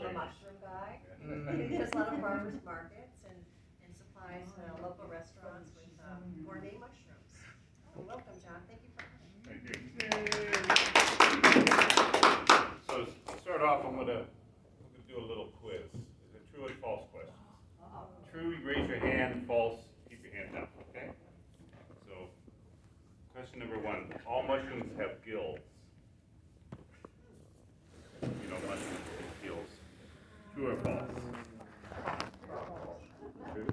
a mushroom guy. He does a lot of farmers markets and supplies local restaurants with gourmet mushrooms. Oh, welcome, John. Thank you for coming. Thank you. So to start off, we're gonna do a little quiz. Is it true or false questions? True, you raise your hand. False, keep your hand down. Okay. So, question number 1: all mushrooms have gills. You know, mushrooms have gills. True or false? True.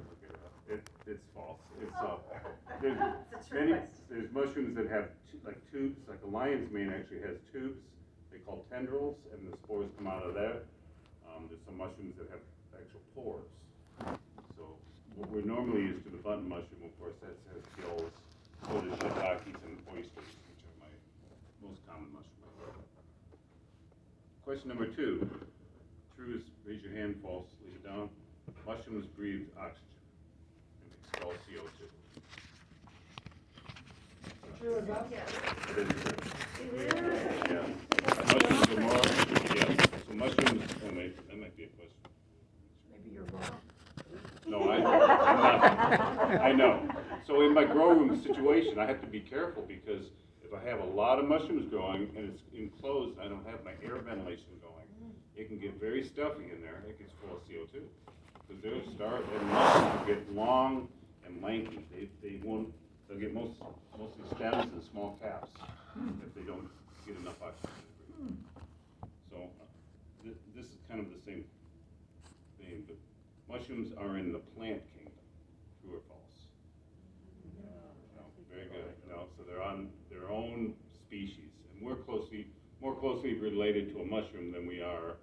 It's false. There's mushrooms that have like tubes, like a lion's mane actually has tubes. They call tendrils, and the spores come out of there. There's some mushrooms that have actual pores. So what we're normally used to the button mushroom, of course, that has gills. So does shiitakes and oysters, which are my most common mushroom. Question number 2. True is raise your hand. False, leave it down. Mushrooms breathe oxygen and expel CO2. True or false? It is true. Yeah. Mushrooms are more. Yeah. So mushrooms. Oh wait, that might be a question. Maybe you're wrong. No, I'm not. I know. So in my grow room situation, I have to be careful because if I have a lot of mushrooms growing and it's enclosed, I don't have my air ventilation going. It can get very stuffy in there. It gets full of CO2 because and mushrooms will get long and lanky. They won't. They'll get mostly stems and small caps if they don't get enough oxygen. So this is kind of the same thing, but mushrooms are in the plant kingdom. True or false? No, very good. No, so they're on their own species, and we're more closely related to a mushroom than we are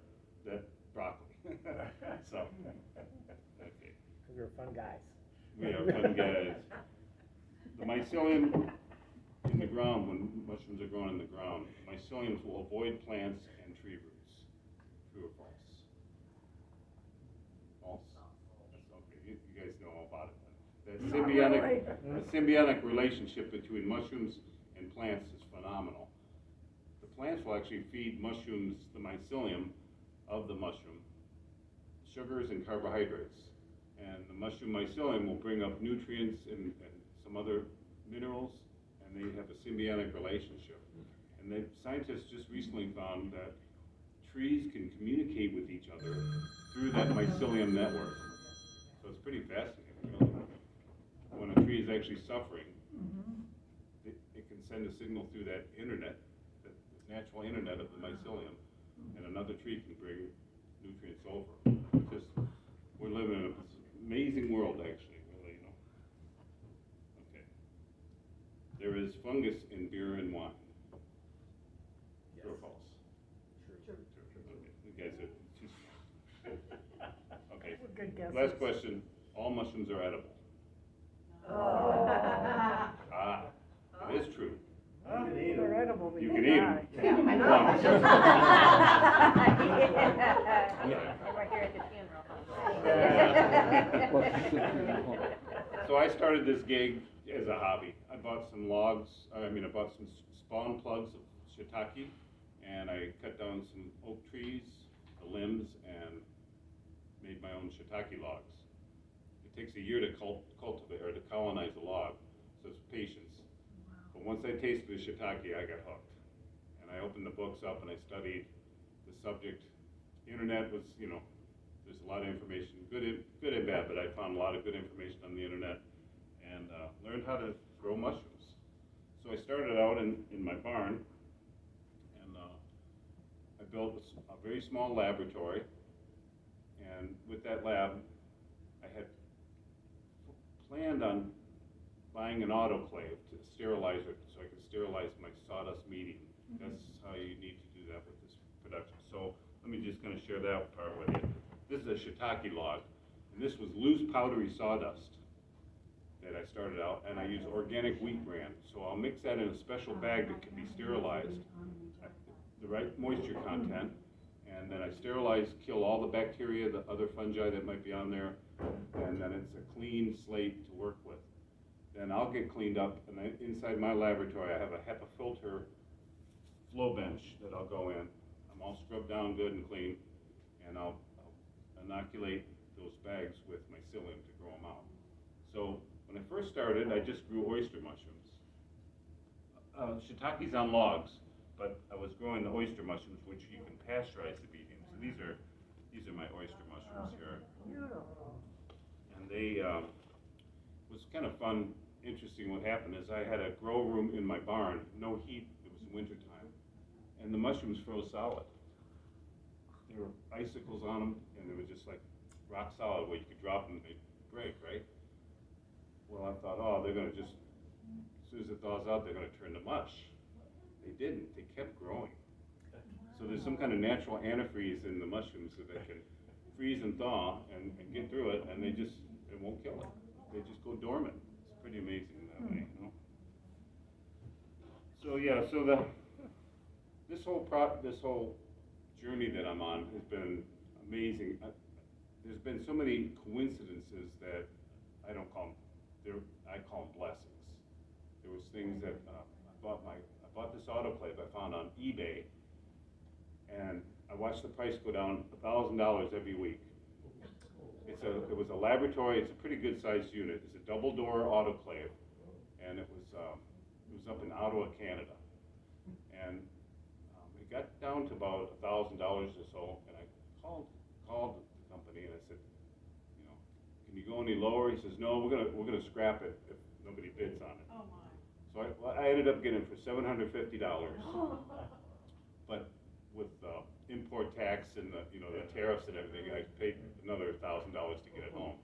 that broccoli. So, okay. Because we're fun guys. We are fun guys. The mycelium in the ground, when mushrooms are grown in the ground, myceliums will avoid plants and tree roots. True or false? False? That's okay. You guys know all about it. The symbiotic relationship between mushrooms and plants is phenomenal. The plants will actually feed mushrooms, the mycelium of the mushroom, sugars and carbohydrates. And the mushroom mycelium will bring up nutrients and some other minerals, and they have a symbiotic relationship. And scientists just recently found that trees can communicate with each other through that mycelium network. So it's pretty fascinating, really. When a tree is actually suffering, it can send a signal through that internet, that natural internet of the mycelium, and another tree can bring nutrients over. We're living in an amazing world, actually, really, you know. Okay. There is fungus in beer and wine. Yes. True or false? True. Okay. You guys are too smart. Okay. Good guesses. Last question. All mushrooms are edible. Oh. Ah, it is true. They're edible, but You you can eat die. them. Yeah, I know. Right here at the funeral. So I started this gig as a hobby. I bought some spawn plugs of shiitake, and I cut down some oak trees, the limbs, and made my own shiitake logs. It takes a year to cultivate or to colonize a log, so it's patience. But once I tasted the shiitake, I got hooked. And I opened the books up and I studied the subject. Internet was, there's a lot of information, good and bad, but I found a lot of good information on the internet and learned how to grow mushrooms. So I started out in my barn, and I built a very small laboratory. And with that lab, I had planned on buying an autoclave to sterilize it so I could sterilize my sawdust medium. That's how you need to do that with this production. So let me just kind of share that part with you. This is a shiitake log, and this was loose powdery sawdust that I started out, and I use organic wheat bran. So I'll mix that in a special bag that can be sterilized, the right moisture content, and then I sterilize, kill all the bacteria, the other fungi that might be on there, and then it's a clean slate to work with. Then I'll get cleaned up, and inside my laboratory I have a HEPA filter flow bench that I'll go in. I'm all scrubbed down good and clean, and I'll inoculate those bags with my psyllium to grow them out. So when I first started, I just grew oyster mushrooms. Shiitakes on logs, but I was growing the oyster mushrooms, which you can pasteurize the medium. So these are my oyster mushrooms here. Beautiful. And they, was kind of fun, interesting. What happened is I had a grow room in my barn, no heat, it was winter time, and the mushrooms froze solid. There were icicles on them, and they were just like rock solid, where you could drop them and they'd break, right? Well, I thought, oh, they're gonna just, as soon as it thaws out, they're gonna turn to mush. They didn't, they kept growing. So there's some kind of natural antifreeze in the mushrooms so they can freeze and thaw and get through it, and it won't kill it. They just go dormant. It's pretty amazing that way, you know? So yeah, so this whole journey that I'm on has been amazing. There's been so many coincidences that I don't call them, I call them blessings. There was things that I bought this autoclave I found on eBay, and I watched the price go down $1,000 every week. It was a laboratory. It's a pretty good sized unit. It's a double door autoclave, and it was up in Ottawa, Canada, and it got down to about $1,000 or so. And I called the company and I said, you know, can you go any lower? He says, no, we're gonna scrap it if nobody bids on it. Oh my. So I ended up getting it for $750, but with import tax and the tariffs and everything, I paid another $1,000 to get it home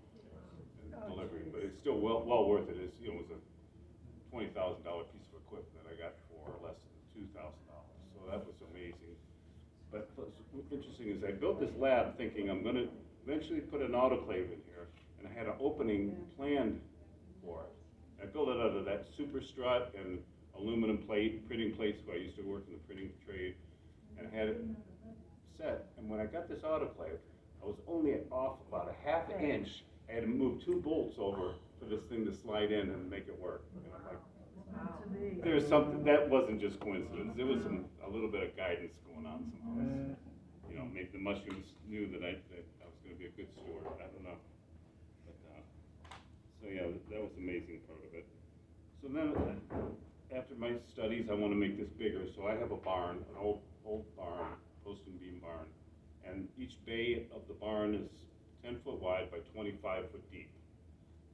and delivery. But it's still well worth it. It was a $20,000 piece of equipment that I got for less than $2,000. So that was amazing. But what's interesting is I built this lab thinking I'm going to eventually put an autoclave in here, and I had an opening planned for it. I built it out of that super strut and aluminum plate, printing plates, where I used to work in the printing trade, and I had it set. And when I got this autoclave, I was only off about a half an inch. I had to move 2 bolts over for this thing to slide in and make it work. And I'm like, there's something that wasn't just coincidence. There was a little bit of guidance going on somehow. You know, maybe the mushrooms knew that I was going to be a good steward. I don't know. But so yeah, that was the amazing part of it. So then, after my studies, I want to make this bigger. So I have a barn, an old barn, post and beam barn, and each bay of the barn is 10 foot wide by 25 foot deep.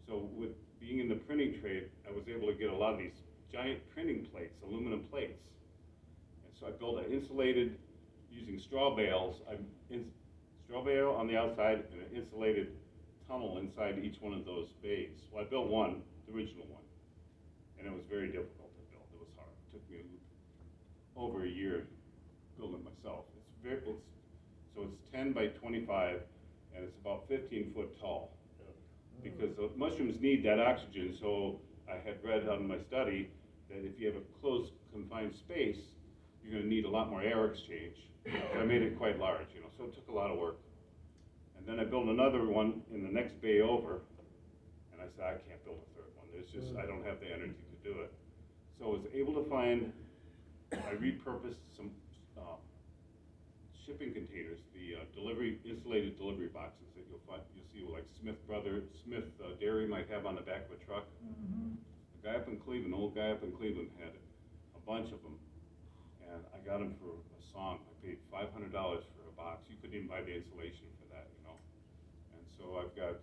So with being in the printing trade, I was able to get a lot of these giant printing plates, aluminum plates. And so I built an insulated, using straw bales, straw bale on the outside and an insulated tunnel inside each one of those bays. Well, I built one, the original one, and it was very difficult to build. It was hard. It took me over a year building it myself. So it's 10 by 25, and it's about 15 foot tall. Because the mushrooms need that oxygen, so I had read on my study that if you have a closed, confined space, you're going to need a lot more air exchange. So I made it quite large, so it took a lot of work. And then I built another one in the next bay over, and I said, I can't build a third one. I don't have the energy to do it. So I was able to I repurposed some shipping containers, the insulated delivery boxes that you'll see like Smith Dairy might have on the back of a truck. A guy up in Cleveland, old guy up in Cleveland, had a bunch of them, and I got them for a song. I paid $500 for a box. You couldn't even buy the insulation for that, And so I've got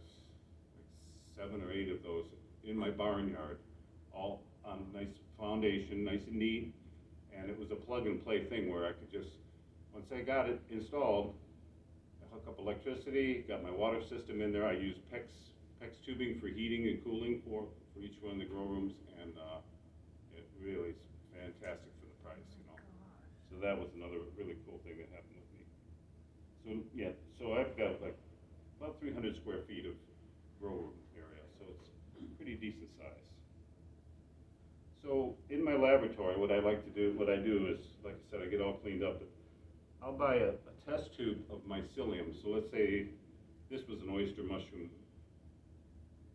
like 7 or 8 of those in my barnyard, all on nice foundation, nice and neat, and it was a plug and play thing where I could just, once I got it installed, I hook up electricity, got my water system in there. I use PEX tubing for heating and cooling for each one of the grow rooms, and it really is fantastic for the price, So that was another really cool thing that happened with me. So yeah, so I've got like about 300 square feet of grow room area, so it's pretty decent size. So in my laboratory, what I do is, like I said, I get all cleaned up. I'll buy a test tube of mycelium. So let's say this was an oyster mushroom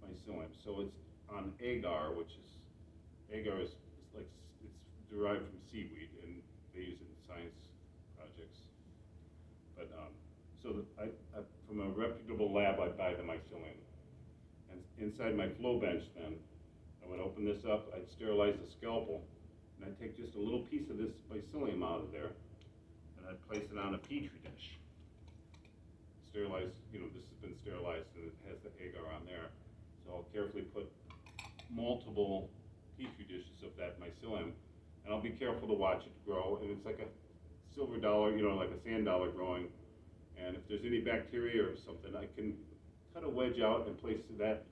mycelium. So it's on agar, agar is like, it's derived from seaweed, and they use it in science projects. But So from a reputable lab, I buy the mycelium. And inside my flow bench then, I would open this up, I'd sterilize the scalpel, and I'd take just a little piece of this mycelium out of there, and I'd place it on a petri dish. Sterilized, this has been sterilized and it has the agar on there. So I'll carefully put multiple petri dishes of that mycelium, and I'll be careful to watch it grow, and it's like a silver dollar, like a sand dollar growing. And if there's any bacteria or something, I can cut a wedge out and place that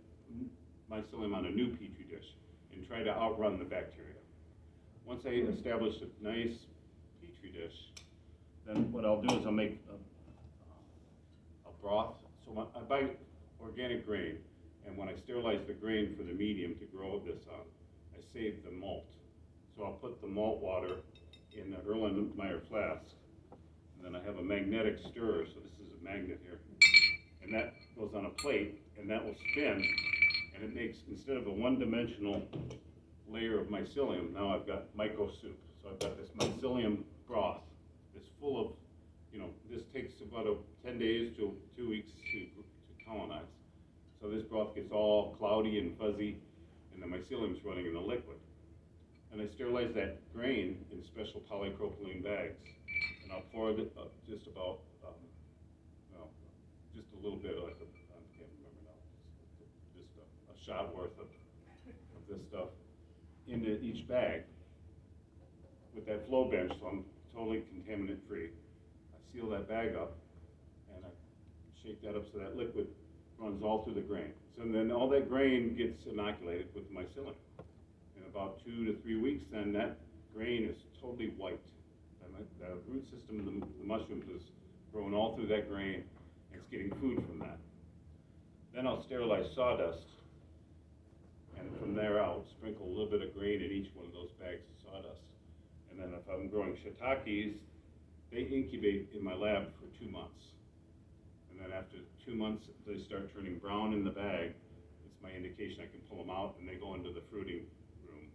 mycelium on a new petri dish and try to outrun the bacteria. Once I establish a nice petri dish, then what I'll do is I'll make a broth. So I buy organic grain, and when I sterilize the grain for the medium to grow this on, I save the malt. So I'll put the malt water in the Erlenmeyer flask, and then I have a magnetic stirrer, so this is a magnet here, and that goes on a plate, and that will spin, and it makes, instead of a one-dimensional layer of mycelium, now I've got myco soup. So I've got this mycelium broth that's full of, this takes about 10 days to 2 weeks to colonize. So this broth gets all cloudy and fuzzy, and the mycelium's running in the liquid. And I sterilize that grain in special polypropylene bags, and I'll pour it just about, just a little bit, like I can't remember now, just a shot worth of this stuff into each bag with that flow bench, so I'm totally contaminant free. I seal that bag up, and I shake that up so that liquid runs all through the grain. So then all that grain gets inoculated with mycelium. In about 2 to 3 weeks, then that grain is totally white. And the root system of the mushrooms is growing all through that grain, and it's getting food from that. Then I'll sterilize sawdust, and from there I'll sprinkle a little bit of grain in each one of those bags of sawdust. And then if I'm growing shiitakes, they incubate in my lab for 2 months. And then after 2 months, they start turning brown in the bag. It's my indication I can pull them out, and they go into the fruiting room.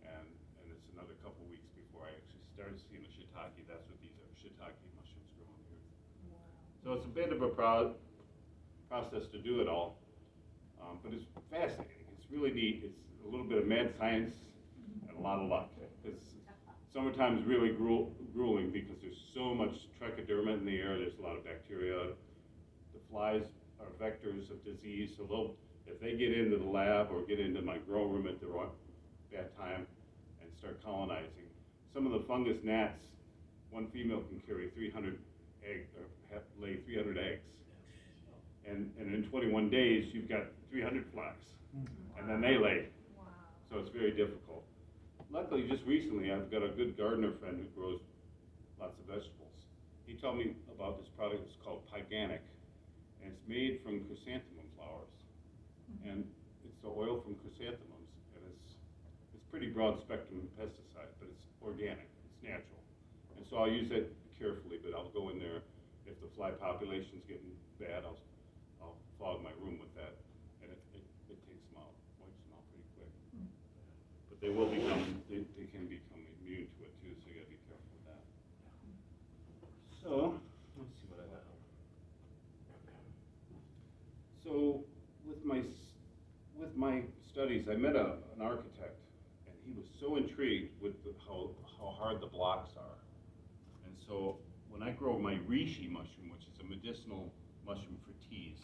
And it's another couple weeks before I actually start seeing a shiitake. That's what these are, shiitake mushrooms growing here. Wow. So it's a bit of a process to do it all, but it's fascinating. It's really neat. It's a little bit of mad science and a lot of luck. Because summertime is really grueling because there's so much trichoderma in the air. There's a lot of bacteria. The flies are vectors of disease, so if they get into the lab or get into my grow room at the bad time and start colonizing, some of the fungus gnats, one female can carry 300 eggs or lay 300 eggs, and in 21 days you've got 300 flies, and then they lay. Wow. So it's very difficult. Luckily, just recently, I've got a good gardener friend who grows lots of vegetables. He told me about this product. It's called Pyganic, and it's made from chrysanthemum flowers. And it's the oil from chrysanthemums, and it's pretty broad spectrum pesticide, but it's organic, it's natural. And so I'll use it carefully, but I'll go in there, if the fly population's getting bad, I'll fog my room with that, and it takes them out, wipes them out pretty quick. But they can become immune to it too, so you gotta be careful with that. So, let's see what I have. So, with my studies, I met an architect, and he was so intrigued with how hard the blocks are. And so, when I grow my reishi mushroom, which is a medicinal mushroom for teas,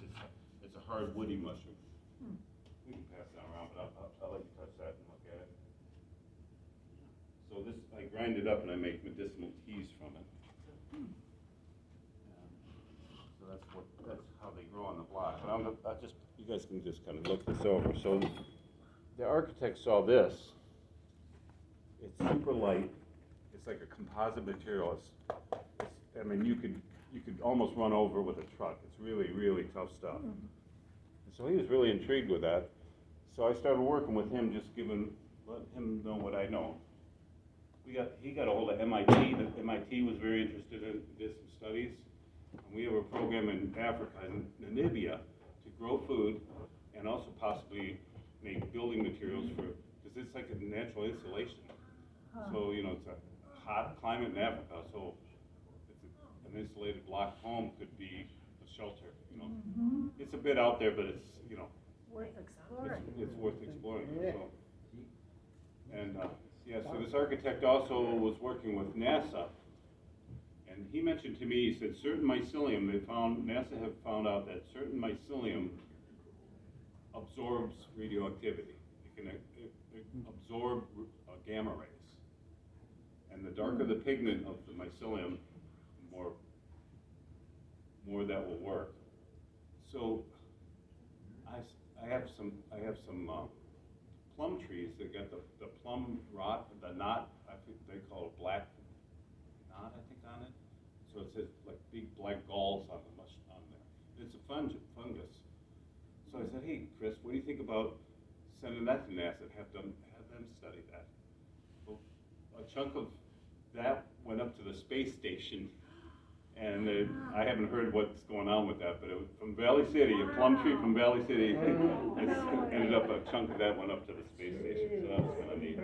it's a hard woody mushroom. We can pass that around, but I'll let you touch that and look at it. So this, I grind it up and I make medicinal teas from it. So that's how they grow on the block. But you guys can just kind of look this over. So the architect saw this. It's super light. It's like a composite material. I mean, you could almost run over with a truck. It's really, really tough stuff. And so he was really intrigued with that. So I started working with him, just let him know what I know. He got a hold of MIT. The MIT was very interested in, did some studies. And we have a program in Africa, in Namibia, to grow food and also possibly make building materials because it's like a natural insulation. So, it's a hot climate in Africa, so it's an insulation isolated block home could be a shelter, you know. It's a bit out there, but it's, you know, Worth exploring. it's worth exploring, Yeah. so. And, yeah, so this architect also was working with NASA, and he mentioned to me, he said certain mycelium, NASA have found out that certain mycelium absorbs radioactivity. It can absorb gamma rays. And the darker the pigment of the mycelium, the more that will work. So I have some plum trees that got the plum rot, the knot, I think they call it black knot, I think, on it. So it says like big black galls on there. It's a fungus. So I said, hey, Chris, what do you think about sending that to NASA and have them study that? Well, a chunk of that went up to the space station, and I haven't heard what's going on with that, but it was from Valley City, a plum tree from Valley City. It's ended up, a chunk of that went up to the space station, so that was kind of neat.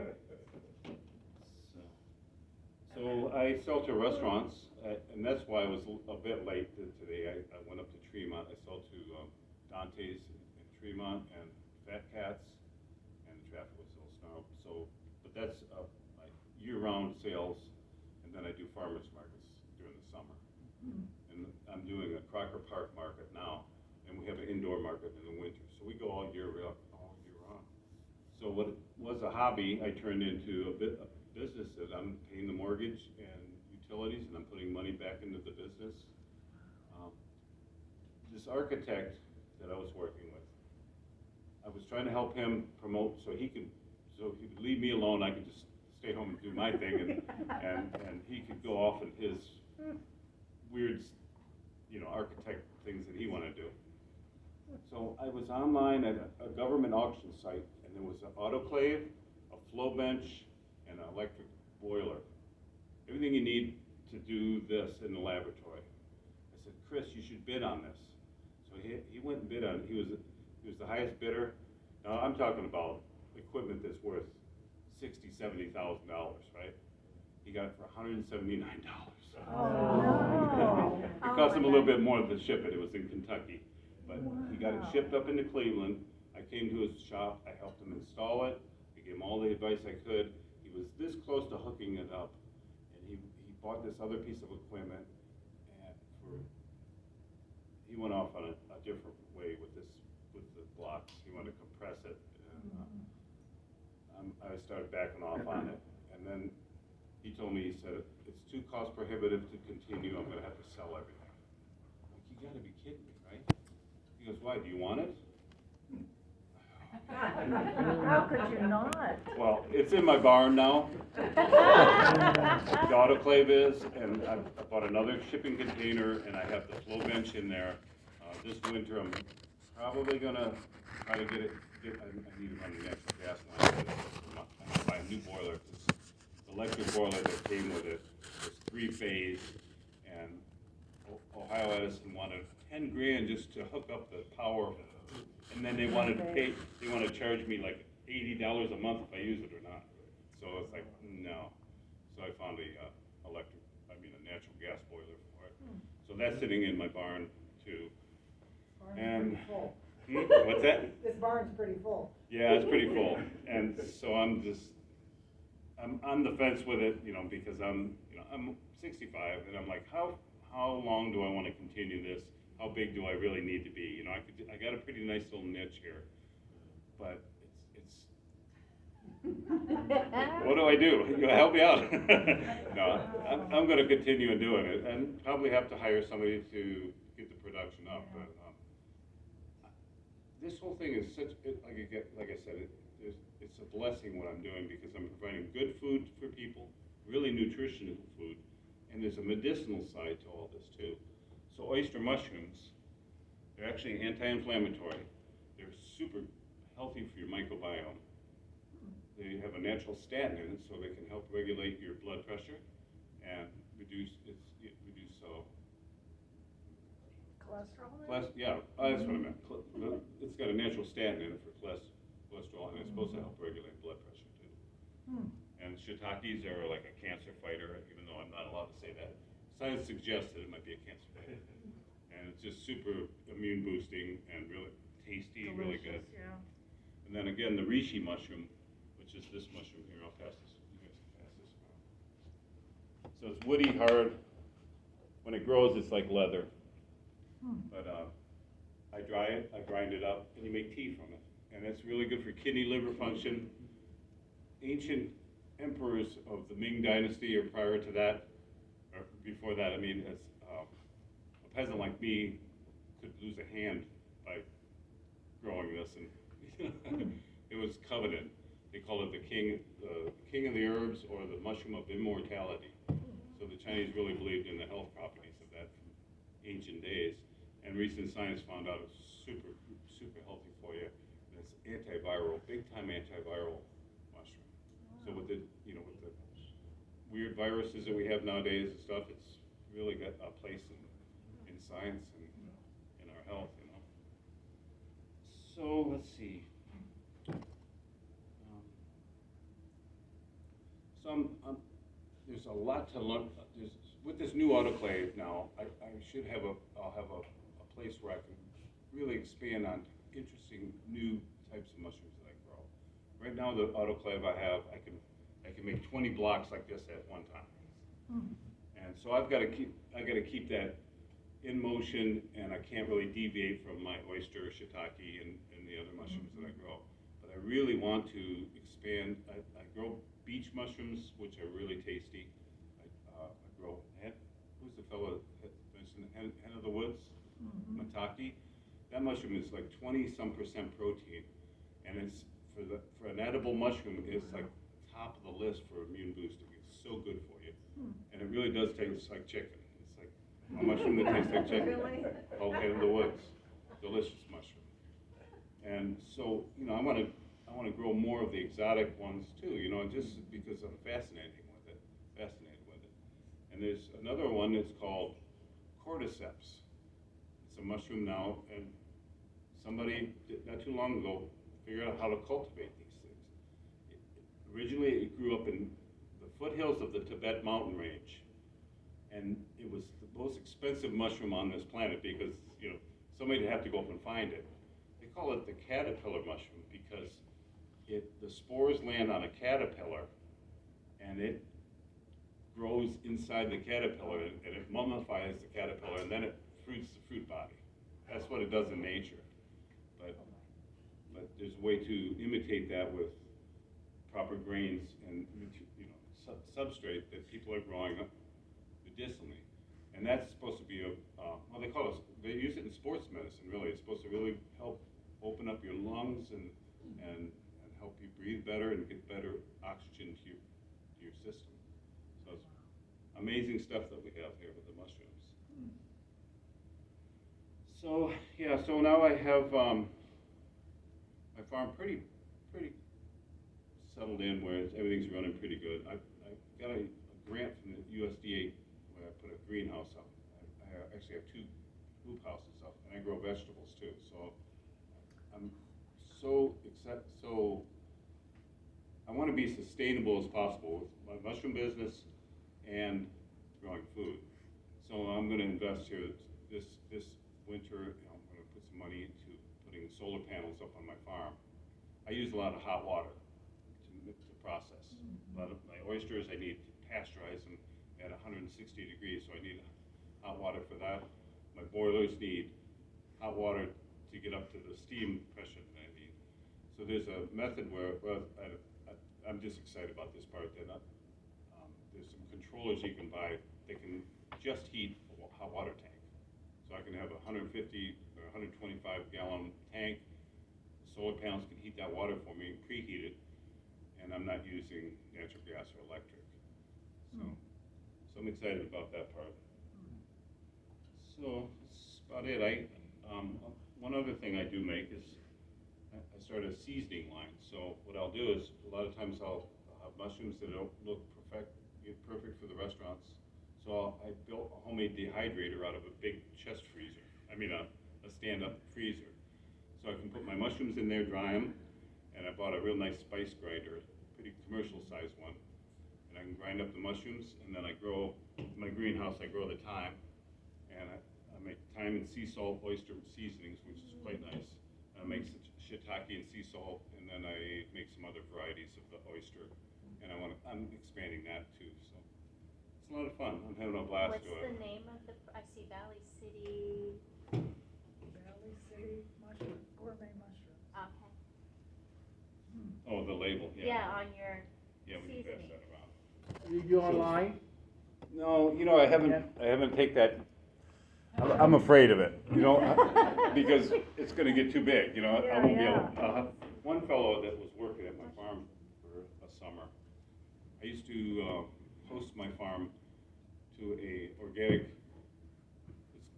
So I sell to restaurants, and that's why I was a bit late today. I went up to Tremont. I sell to Dante's in Tremont and Fat Cats, and the traffic was a little snarled. So, but that's my year-round sales, and then I do farmers markets during the summer. And I'm doing a Crocker Park market now, and we have an indoor market in the winter. So we go all year round. So what was a hobby, I turned into a business that I'm paying the mortgage and utilities, and I'm putting money back into the business. This architect that I was working with, I was trying to help him promote so he could leave me alone. I could just stay home and do my thing, and he could go off in his weird, you know, architect things that he wanted to do. So I was online at a government auction site, and there was an autoclave, a flow bench, and an electric boiler. Everything you need to do this in the laboratory. I said, Chris, you should bid on this. So he went and bid on it. He was the highest bidder. Now I'm talking about equipment that's worth $60,000, $70,000, right? He got it for $179. Oh. It cost him a little bit more to ship it. It was in Kentucky, but he got it shipped up into Cleveland. I came to his shop. I helped him install it. I gave him all the advice I could. He was this close to hooking it up, and he bought this other piece of equipment, and he went off on a different way with the blocks. He wanted to compress it, and I started backing off on it, and then he told me, he said, it's too cost prohibitive to continue. I'm going to have to sell everything. I'm like, you got to be kidding me, right? He goes, why? Do you want it? How could you not? Well, it's in my barn now. The autoclave is, and I bought another shipping container, and I have the flow bench in there. This winter, I'm probably gonna try to get I need to run the natural gas line. I'm gonna buy a new boiler. The electric boiler that came with it was 3-phase, and Ohio Edison wanted 10 grand just to hook up the power, and then they wanted to charge me like $80 a month if I use it or not. So it's like, no. So I found a natural gas boiler for it. So that's sitting in my barn too. And what's that? This barn's pretty full. Yeah, it's pretty full, and so I'm on the fence with it, you know, because I'm 65, and I'm like, how long do I want to continue this? How big do I really need to be? You know, I got a pretty nice little niche here, but it's what do I do? You help me out. No, I'm going to continue doing it, and probably have to hire somebody to get the production up. But this whole thing is like I said, it's a blessing what I'm doing, because I'm providing good food for people, really nutritional food, and there's a medicinal side to all this too. So oyster mushrooms, they're actually anti-inflammatory. They're super healthy for your microbiome. They have a natural statin in it, so they can help regulate your blood pressure and reduce Cholesterol? yeah, that's what I meant. It's got a natural statin in it for cholesterol, and it's supposed to help regulate blood pressure too. And shiitakes are like a cancer fighter, even though I'm not allowed to say that. science suggests that it might be a cancer bed. And it's just super immune boosting and really tasty, really good. Delicious, yeah. And then again, the reishi mushroom, which is this mushroom here, I'll pass this, you guys can pass this around. So it's woody, hard. When it grows, it's like leather. But I dry it, I grind it up, and you make tea from it. And it's really good for kidney, liver function. Ancient emperors of the Ming Dynasty or prior to that, or before that, I mean, as a peasant like me could lose a hand by growing this, and it was coveted. They called it the king of the herbs, or the mushroom of immortality. So the Chinese really believed in the health properties of that from ancient days, and recent science found out it's super, super healthy for you. And it's antiviral, big time antiviral mushroom. So with the, you know, with the weird viruses that we have nowadays and stuff, it's really got a place in science and in our health, you know. So let's see. There's a lot to learn. With this new autoclave now, I'll have a place where I can really expand on interesting new types of mushrooms that I grow. Right now, the autoclave I have, I can make 20 blocks like this at one time. And so I got to keep that in motion, and I can't really deviate from my oyster, shiitake, and the other mushrooms that I grow. But I really want to expand. I grow beach mushrooms, which are really tasty. I grow who's the fellow that mentioned hen of the woods, maitake. That mushroom is like 20-some% protein, and it's for an edible mushroom, it's like top of the list for immune boosting. It's so good for you, and it really does taste like chicken. It's like a mushroom that tastes like chicken. Really? Called hen of the woods, delicious mushroom. And so, you know, I want to grow more of the exotic ones too, you know, just because I'm fascinated with it. And there's another one that's called cordyceps. It's a mushroom now, and somebody not too long ago figured out how to cultivate these things. Originally, it grew up in the foothills of the Tibet mountain range, and it was the most expensive mushroom on this planet because, you know, somebody'd have to go up and find it. They call it the caterpillar mushroom because the spores land on a caterpillar, and it grows inside the caterpillar, and it mummifies the caterpillar, and then it fruits the fruit body. That's what it does in nature. But there's a way to imitate that with proper grains and, you know, substrate that people are growing up medicinally. And that's supposed to be they use it in sports medicine, really. It's supposed to really help open up your lungs and help you breathe better and get better oxygen to your system. So it's amazing stuff that we have here with the mushrooms. So yeah, so now I have my farm pretty settled in where everything's running pretty good. I got a grant from the USDA where I put a greenhouse up. I actually have 2 hoop houses up, and I grow vegetables too. So I'm so I want to be sustainable as possible with my mushroom business and growing food. So I'm going to invest here this winter. I'm going to put some money into putting solar panels up on my farm. I use a lot of hot water to process. A lot of my oysters, I need to pasteurize them at 160 degrees, so I need hot water for that. My boilers need hot water to get up to the steam pressure that I need. So there's a method where, I'm just excited about this part, that there's some controllers you can buy that can just heat a hot water tank. So I can have a 150 or 125 gallon tank. The solar panels can heat that water for me, preheat it, and I'm not using natural gas or electric. So I'm excited about that part. So that's about it. One other thing I do make is I started a seasoning line. So what I'll do is a lot of times I'll have mushrooms that don't look perfect for the restaurants. So I built a homemade dehydrator out of a big chest freezer. I mean a stand-up freezer. So I can put my mushrooms in there, dry them, and I bought a real nice spice grinder, pretty commercial sized one. and I can grind up the mushrooms, and then I grow, in my greenhouse, I grow the thyme, and I make thyme and sea salt oyster seasonings, which is quite nice. I make shiitake and sea salt, and then I make some other varieties of the oyster, and I'm expanding that too, so. It's a lot of fun, I'm having a blast What's doing the it. name of the, I see Valley City, Valley City mushroom, gourmet mushroom. okay. Oh, the label, Yeah, on your Yeah, we can pass seasoning. that around. You do online? No, you know, I haven't take that, I'm afraid of it, you know, because it's gonna get too big, you know, I won't be able, Yeah. I'll have, one fellow that was working at my farm for a summer, I used to, host my farm to a organic,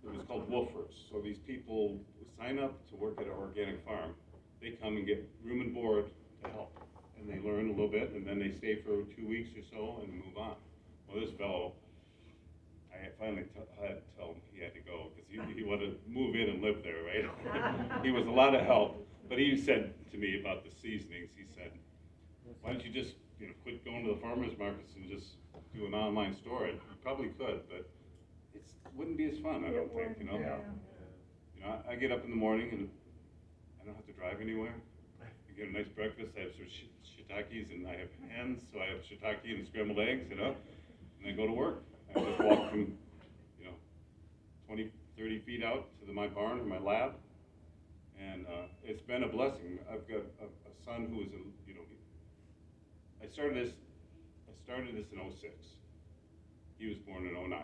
it was called Wolfers, so these people sign up to work at an organic farm, they come and get room and board to help, and they learn a little bit, and then they stay for 2 weeks or so and move on. Well, this fellow, I finally had to tell him he had to go, because he wanted to move in and live there, right? He was a lot of help, but he said to me about the seasonings, he said, why don't you just, you know, quit going to the farmers markets and just do an online store? You probably could, but it wouldn't be as fun, I don't think, you know? You know, I get up in the morning and I don't have to drive anywhere. I get a nice breakfast, I have some shiitakes, and I have hens, so I have shiitake and scrambled eggs, you know? And I go to work. I just walk from, you know, 20, 30 feet out to my barn or my lab. And it's been a blessing. I've got a son who is, you know, I started this in '06. He was born in '09.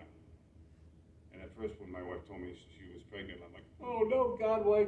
And at first when my wife told me she was pregnant, I'm like, oh no, God, why